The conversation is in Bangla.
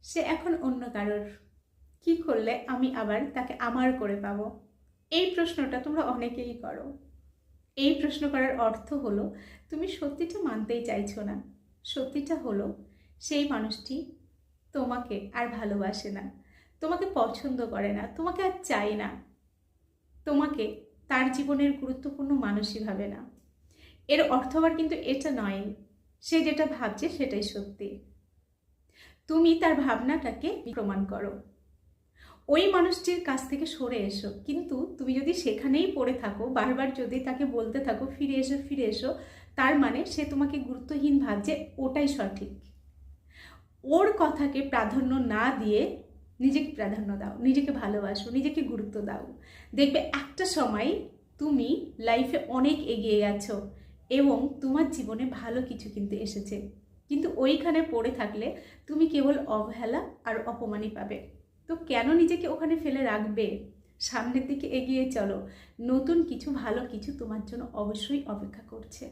সে এখন অন্য কারোর। কি করলে আমি আবার তাকে আমার করে পাবো? এই প্রশ্নটা তোমরা অনেকেই করো। এই প্রশ্ন করার অর্থ হলো তুমি সত্যিটা মানতেই চাইছো না। সত্যিটা হলো সেই মানুষটি তোমাকে আর ভালোবাসে না, তোমাকে পছন্দ করে না, তোমাকে আর চায় না, তোমাকে তার জীবনের গুরুত্বপূর্ণ মানুষই ভাবে না। এর অর্থ আবার কিন্তু এটা নয় সে যেটা ভাবছে সেটাই সত্যি। তুমি তার ভাবনাটাকে প্রমাণ করো। ওই মানুষটির কাছ থেকে সরে এসো। কিন্তু তুমি যদি সেখানেই পড়ে থাকো, বারবার যদি তাকে বলতে থাকো ফিরে এসো ফিরে এসো, তার মানে সে তোমাকে গুরুত্বহীন ভাবছে, ওটাই সঠিক। ওর কথাকে প্রাধান্য না দিয়ে নিজেকে প্রাধান্য দাও, নিজেকে ভালোবাসো, নিজেকে গুরুত্ব দাও। দেখবে একটা সময় তুমি লাইফে অনেক এগিয়ে গেছো এবং তোমার জীবনে ভালো কিছু কিন্তু এসেছে। কিন্তু ওইখানে পড়ে থাকলে তুমি কেবল অবহেলা আর অপমানই পাবে। তো কেন নিজেকে ওখানে ফেলে রাখবে? সামনের দিকে এগিয়ে চলো, নতুন কিছু, ভালো কিছু তোমার জন্য অবশ্যই অপেক্ষা করছে।